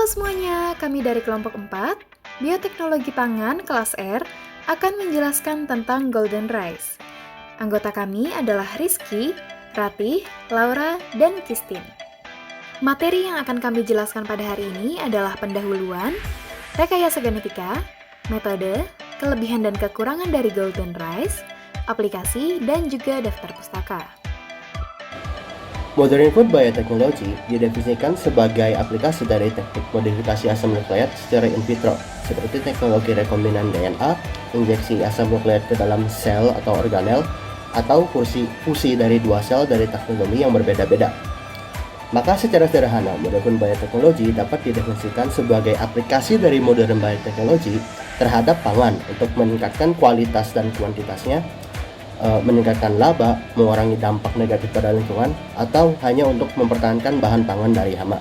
semuanya, kami dari kelompok 4, Bioteknologi Pangan kelas R, akan menjelaskan tentang Golden Rice. Anggota kami adalah Rizky, Ratih, Laura, dan Kistin. Materi yang akan kami jelaskan pada hari ini adalah pendahuluan, rekayasa genetika, metode, kelebihan dan kekurangan dari Golden Rice, aplikasi, dan juga daftar pustaka. Modern Food Biotechnology didefinisikan sebagai aplikasi dari teknik modifikasi asam nukleat secara in vitro, seperti teknologi rekombinan DNA, injeksi asam nukleat ke dalam sel atau organel, atau fusi dari dua sel dari teknologi yang berbeda-beda. Maka secara sederhana, Modern Food Biotechnology dapat didefinisikan sebagai aplikasi dari modern biotechnology terhadap pangan untuk meningkatkan kualitas dan kuantitasnya, meningkatkan laba, mengurangi dampak negatif pada lingkungan, atau hanya untuk mempertahankan bahan pangan dari hama.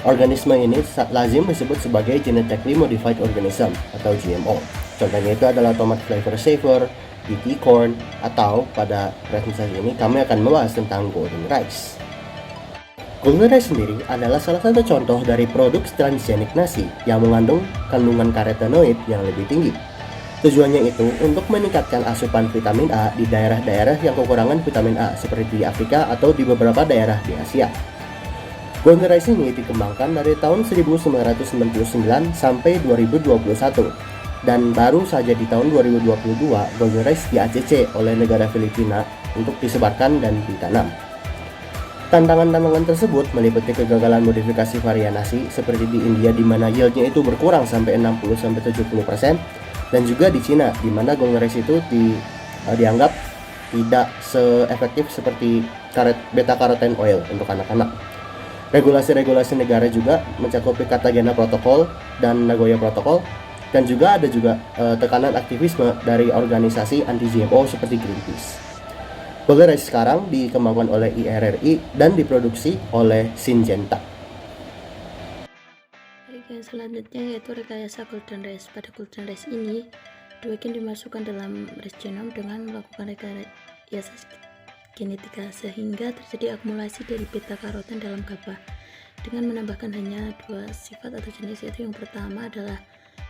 Organisme ini lazim disebut sebagai Genetically Modified Organism atau GMO. Contohnya itu adalah tomat flavor saver, BT corn, atau pada presentasi ini kami akan membahas tentang Golden Rice. Golden Rice sendiri adalah salah satu contoh dari produk transgenik nasi yang mengandung kandungan karotenoid yang lebih tinggi. Tujuannya itu untuk meningkatkan asupan vitamin A di daerah-daerah yang kekurangan vitamin A seperti di Afrika atau di beberapa daerah di Asia. Golden Rice ini dikembangkan dari tahun 1999 sampai 2021 dan baru saja di tahun 2022 Golden Rice di-ACC oleh negara Filipina untuk disebarkan dan ditanam. Tantangan-tantangan tersebut meliputi kegagalan modifikasi varian nasi seperti di India di mana yieldnya itu berkurang sampai 60-70%, dan juga di Cina di mana Golden Rice itu dianggap tidak seefektif seperti beta carotene oil untuk anak-anak. Regulasi-regulasi negara juga mencakupi Cartagena Protocol dan Nagoya Protocol, dan juga ada tekanan aktivisme dari organisasi anti-GMO seperti Greenpeace. Golden Rice sekarang dikembangkan oleh IRRI dan diproduksi oleh Syngenta. Yang selanjutnya yaitu rekayasa Golden Rice. Pada Golden Rice ini, gen dimasukkan dalam rice genome dengan melakukan rekayasa genetika sehingga terjadi akumulasi dari beta karoten dalam gabah dengan menambahkan hanya dua sifat atau jenis, yaitu yang pertama adalah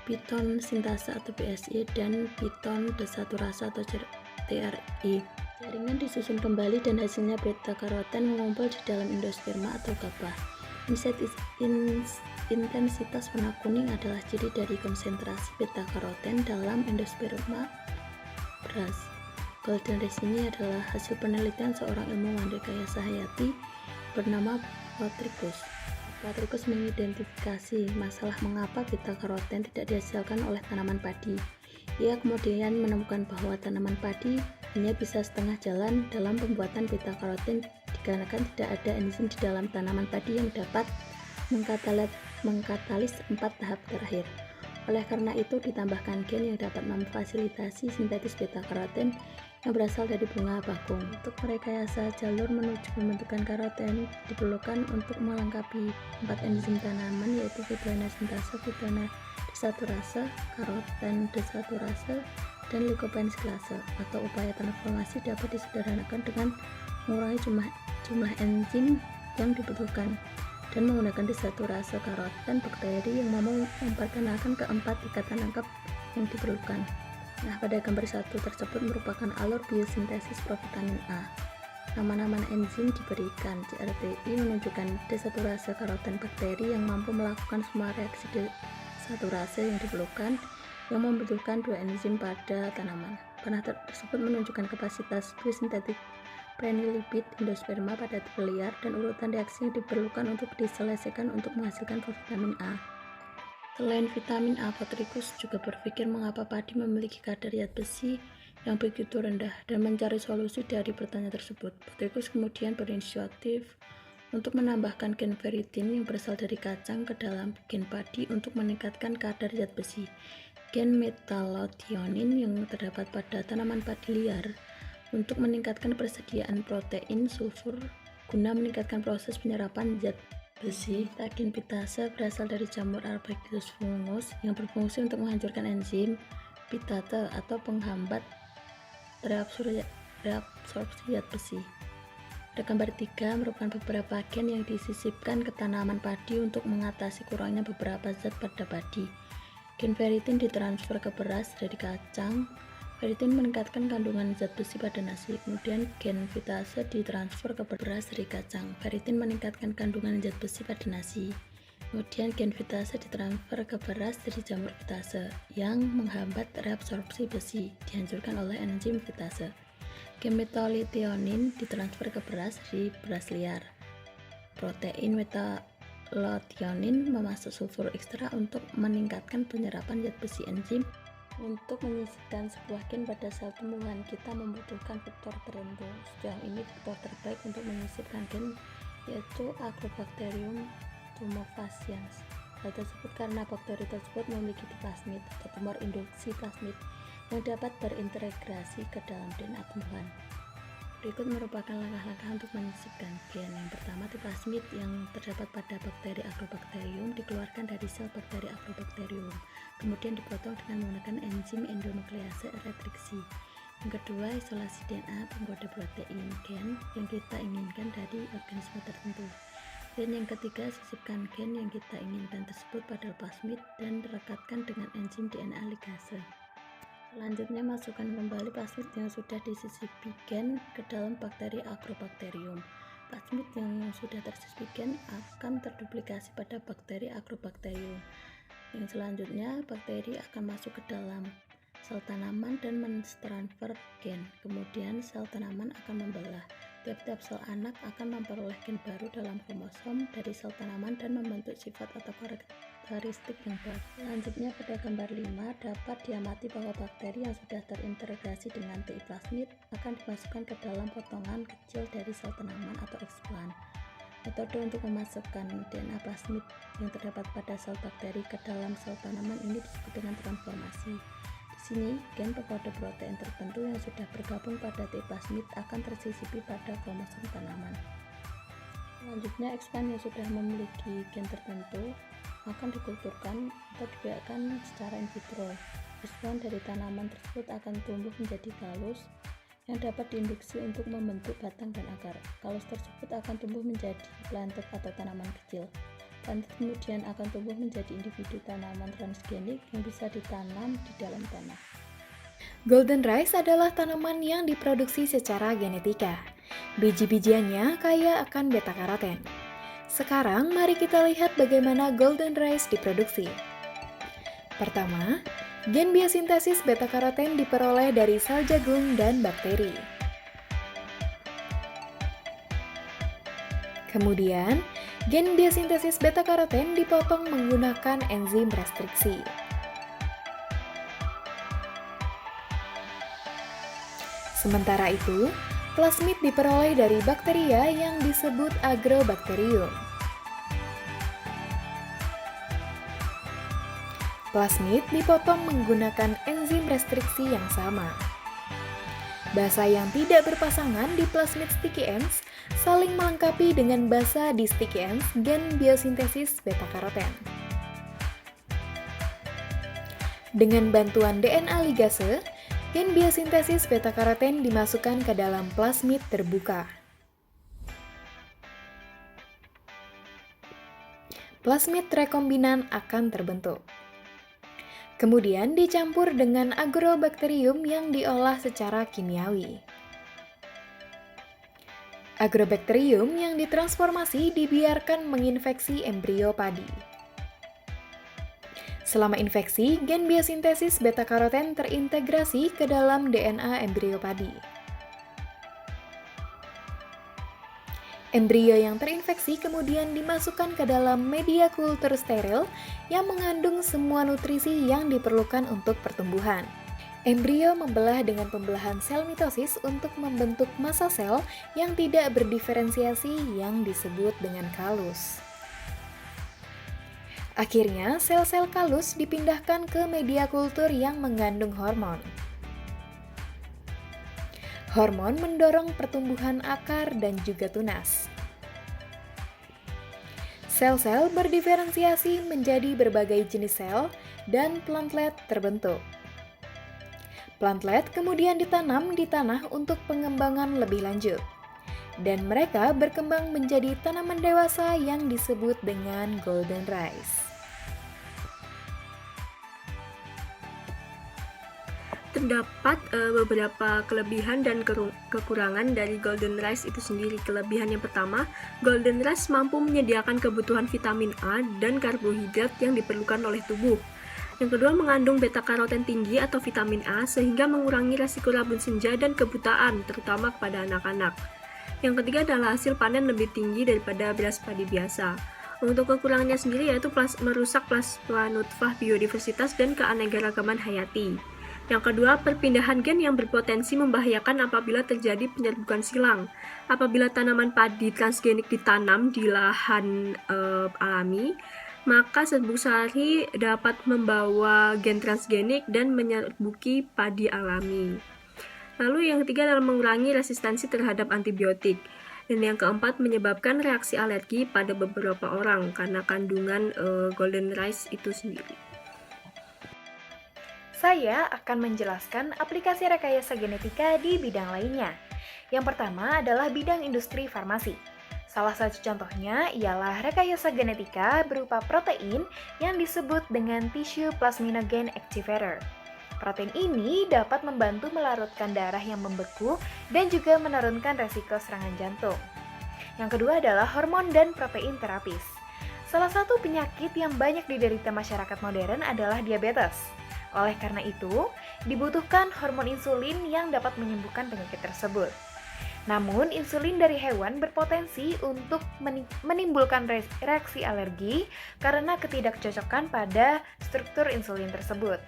piton sintase atau PSI dan piton desaturase atau TRI. Jaringan disusun kembali dan hasilnya beta karoten mengumpul di dalam endosperma atau gabah. Intensitas warna kuning adalah ciri dari konsentrasi beta karoten dalam endosperma beras. Golden Rice ini adalah hasil penelitian seorang ilmuwan rekayasa hayati bernama Patricus. Patricus mengidentifikasi masalah mengapa beta karoten tidak dihasilkan oleh tanaman padi. Ia kemudian menemukan bahwa tanaman padi hanya bisa setengah jalan dalam pembuatan beta karoten dikarenakan tidak ada enzim di dalam tanaman padi yang dapat mengkatalis 4 tahap terakhir. Oleh karena itu ditambahkan gen yang dapat memfasilitasi sintetis beta karoten yang berasal dari bunga bakung. Untuk merekayasa jalur menuju pembentukan karoten diperlukan untuk melengkapi 4 enzim tanaman, yaitu fibrina sintase, fibrina desaturase, karoten desaturase, dan lycopene siklase. Atau upaya transformasi dapat disederhanakan dengan mengurangi jumlah enzim yang dibutuhkan dan menggunakan desaturase karoten bakteri yang mampu memperkenalkan keempat ikatan lengkap yang diperlukan. Nah, pada gambar 1 tersebut merupakan alur biosintesis provitamin A. Nama-nama enzim diberikan. CRTI menunjukkan desaturase karoten bakteri yang mampu melakukan semua reaksi desaturase yang diperlukan yang membutuhkan 2 enzim pada tanaman. Panah tersebut menunjukkan kapasitas biosintetik prenilipid endosperma pada tipe liar dan urutan reaksi yang diperlukan untuk diselesaikan untuk menghasilkan vitamin A. Selain vitamin A, Patricus juga berpikir mengapa padi memiliki kadar zat besi yang begitu rendah dan mencari solusi dari pertanyaan tersebut. Patricus kemudian berinisiatif untuk menambahkan gen ferritin yang berasal dari kacang ke dalam gen padi untuk meningkatkan kadar zat besi. Gen metallothionin yang terdapat pada tanaman padi liar untuk meningkatkan persediaan protein sulfur guna meningkatkan proses penyerapan zat besi. Gen pitase berasal dari jamur Arabidopsis fungus yang berfungsi untuk menghancurkan enzim pitase atau penghambat reabsorpsi zat besi. Pada gambar 3 merupakan beberapa gen yang disisipkan ke tanaman padi untuk mengatasi kurangnya beberapa zat pada padi. Gen ferritin ditransfer ke beras dari kacang. Ferritin meningkatkan kandungan zat besi pada nasi. Kemudian gen fitase ditransfer ke beras dari kacang. Ferritin meningkatkan kandungan zat besi pada nasi. Kemudian gen fitase ditransfer ke beras dari jamur fitase yang menghambat reabsorpsi besi, dihancurkan oleh enzim fitase. Gen methyl-tionin ditransfer ke beras dari beras liar. Protein methyl-tionin memasuk sulfur ekstra untuk meningkatkan penyerapan zat besi enzim. Untuk menyisipkan sebuah gen pada sel tumbuhan, kita membutuhkan vektor tertentu. Sejauh ini vektor terbaik untuk menyisipkan gen yaitu Agrobacterium tumefaciens. Hal tersebut karena bakteri tersebut memiliki plasmid atau tumor induksi plasmid yang dapat berintegrasi ke dalam DNA tumbuhan. Berikut merupakan langkah-langkah untuk menyisipkan gen. Yang pertama, plasmid yang terdapat pada bakteri Agrobacterium dikeluarkan dari sel bakteri Agrobacterium, kemudian dipotong dengan menggunakan enzim endonuklease retriksi. Yang kedua, isolasi DNA penggoda protein gen yang kita inginkan dari organisme tertentu. Dan yang ketiga, sisipkan gen yang kita inginkan tersebut pada plasmid dan rekatkan dengan enzim DNA ligase. Selanjutnya, masukkan kembali plasmid yang sudah disisipi gen ke dalam bakteri Agrobacterium. Plasmid yang sudah tersisipi gen akan terduplikasi pada bakteri Agrobacterium. Yang selanjutnya, bakteri akan masuk ke dalam sel tanaman dan mentransfer gen. Kemudian sel tanaman akan membelah. Tiap-tiap sel anak akan memperoleh gen baru dalam kromosom dari sel tanaman dan membentuk sifat atau karakteristik yang baru. Selanjutnya, pada gambar 5 dapat diamati bahwa bakteri yang sudah terintegrasi dengan TI plasmid akan dimasukkan ke dalam potongan kecil dari sel tanaman atau explant. Metode untuk memasukkan DNA plasmid yang terdapat pada sel bakteri ke dalam sel tanaman ini disebut dengan transformasi. Di sini, gen pengkode protein tertentu yang sudah bergabung pada TI plasmid akan tersisipi pada kromosom tanaman. Selanjutnya, explant yang sudah memiliki gen tertentu akan dikulturkan atau dibiarkan secara in vitro. Explant dari tanaman tersebut akan tumbuh menjadi kalus yang dapat diinduksi untuk membentuk batang dan akar. Kalus tersebut akan tumbuh menjadi planted atau tanaman kecil. Planted kemudian akan tumbuh menjadi individu tanaman transgenik yang bisa ditanam di dalam tanah. Golden rice adalah tanaman yang diproduksi secara genetika. Biji-bijiannya kaya akan beta-karoten. Sekarang mari kita lihat bagaimana golden rice diproduksi. Pertama, gen biosintesis beta-karoten diperoleh dari sel jagung dan bakteri. Kemudian, gen biosintesis beta-karoten dipotong menggunakan enzim restriksi. Sementara itu, plasmid diperoleh dari bakteria yang disebut Agrobacterium. Plasmid dipotong menggunakan enzim restriksi yang sama. Basa yang tidak berpasangan di plasmid sticky ends saling melengkapi dengan basa di sticky ends gen biosintesis beta-karoten. Dengan bantuan DNA ligase, gen biosintesis beta-karoten dimasukkan ke dalam plasmid terbuka. Plasmid rekombinan akan terbentuk. Kemudian dicampur dengan agrobacterium yang diolah secara kimiawi. Agrobacterium yang ditransformasi dibiarkan menginfeksi embrio padi. Selama infeksi, gen biosintesis beta-karoten terintegrasi ke dalam DNA embrio padi. Embrio yang terinfeksi kemudian dimasukkan ke dalam media kultur steril yang mengandung semua nutrisi yang diperlukan untuk pertumbuhan. Embrio membelah dengan pembelahan sel mitosis untuk membentuk massa sel yang tidak berdiferensiasi yang disebut dengan kalus. Akhirnya, sel-sel kalus dipindahkan ke media kultur yang mengandung hormon. Hormon mendorong pertumbuhan akar dan juga tunas. Sel-sel berdiferensiasi menjadi berbagai jenis sel dan plantlet terbentuk. Plantlet kemudian ditanam di tanah untuk pengembangan lebih lanjut. dan mereka berkembang menjadi tanaman dewasa yang disebut dengan golden rice. Terdapat beberapa kelebihan dan kekurangan dari golden rice itu sendiri. Kelebihan yang pertama, golden rice mampu menyediakan kebutuhan vitamin A dan karbohidrat yang diperlukan oleh tubuh. Yang kedua, mengandung beta-karoten tinggi atau vitamin A sehingga mengurangi resiko rabun senja dan kebutaan, terutama kepada anak-anak. Yang ketiga adalah hasil panen lebih tinggi daripada beras padi biasa. Untuk kekurangannya sendiri yaitu merusak plasma nutfah, biodiversitas, dan keanekaragaman hayati. Yang kedua, perpindahan gen yang berpotensi membahayakan apabila terjadi penyerbukan silang. Apabila tanaman padi transgenik ditanam di lahan alami, maka serbuk sari dapat membawa gen transgenik dan menyerbuki padi alami. Lalu yang ketiga adalah mengurangi resistensi terhadap antibiotik. Dan yang keempat, menyebabkan reaksi alergi pada beberapa orang karena kandungan golden rice itu sendiri. Saya akan menjelaskan aplikasi rekayasa genetika di bidang lainnya. Yang pertama adalah bidang industri farmasi. Salah satu contohnya ialah rekayasa genetika berupa protein yang disebut dengan tissue plasminogen activator. Protein ini dapat membantu melarutkan darah yang membeku dan juga menurunkan resiko serangan jantung. Yang kedua adalah hormon dan protein terapis. Salah satu penyakit yang banyak diderita masyarakat modern adalah diabetes. Oleh karena itu, dibutuhkan hormon insulin yang dapat menyembuhkan penyakit tersebut. Namun, insulin dari hewan berpotensi untuk menimbulkan reaksi alergi karena ketidakcocokan pada struktur insulin tersebut.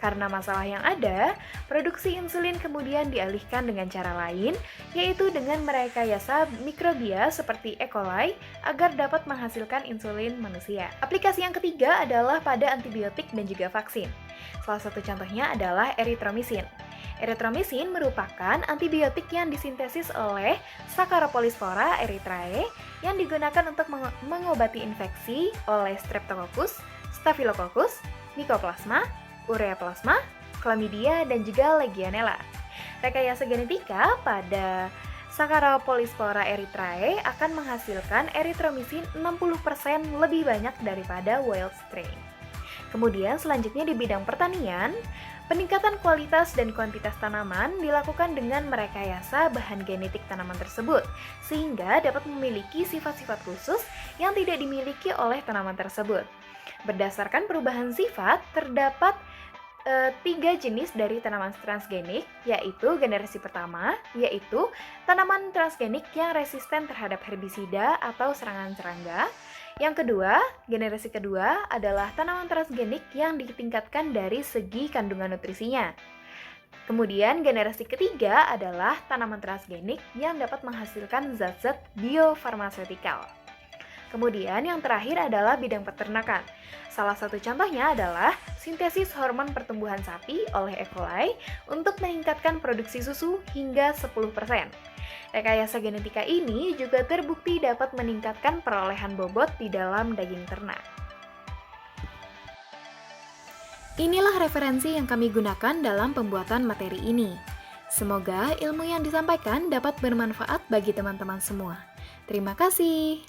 Karena masalah yang ada, produksi insulin kemudian dialihkan dengan cara lain, yaitu dengan merekayasa mikrobia seperti E. coli agar dapat menghasilkan insulin manusia. Aplikasi yang ketiga adalah pada antibiotik dan juga vaksin. Salah satu contohnya adalah eritromisin. Eritromisin merupakan antibiotik yang disintesis oleh Saccharopolyspora erythrae yang digunakan untuk mengobati infeksi oleh Streptococcus, Staphylococcus, Mycoplasma, Ureaplasma, Chlamydia, dan juga Legionella. Rekayasa genetika pada Saccharopolyspora erythrae akan menghasilkan eritromisin 60% lebih banyak daripada wild strain. Kemudian selanjutnya di bidang pertanian, peningkatan kualitas dan kuantitas tanaman dilakukan dengan merekayasa bahan genetik tanaman tersebut, sehingga dapat memiliki sifat-sifat khusus yang tidak dimiliki oleh tanaman tersebut. Berdasarkan perubahan sifat, terdapat 3 jenis dari tanaman transgenik, yaitu generasi pertama, yaitu tanaman transgenik yang resisten terhadap herbisida atau serangan serangga. Yang kedua, generasi kedua adalah tanaman transgenik yang ditingkatkan dari segi kandungan nutrisinya. Kemudian generasi ketiga adalah tanaman transgenik yang dapat menghasilkan zat-zat biofarmaseutikal. Kemudian yang terakhir adalah bidang peternakan. Salah satu contohnya adalah sintesis hormon pertumbuhan sapi oleh E. coli untuk meningkatkan produksi susu hingga 10%. Rekayasa genetika ini juga terbukti dapat meningkatkan perolehan bobot di dalam daging ternak. Inilah referensi yang kami gunakan dalam pembuatan materi ini. Semoga ilmu yang disampaikan dapat bermanfaat bagi teman-teman semua. Terima kasih.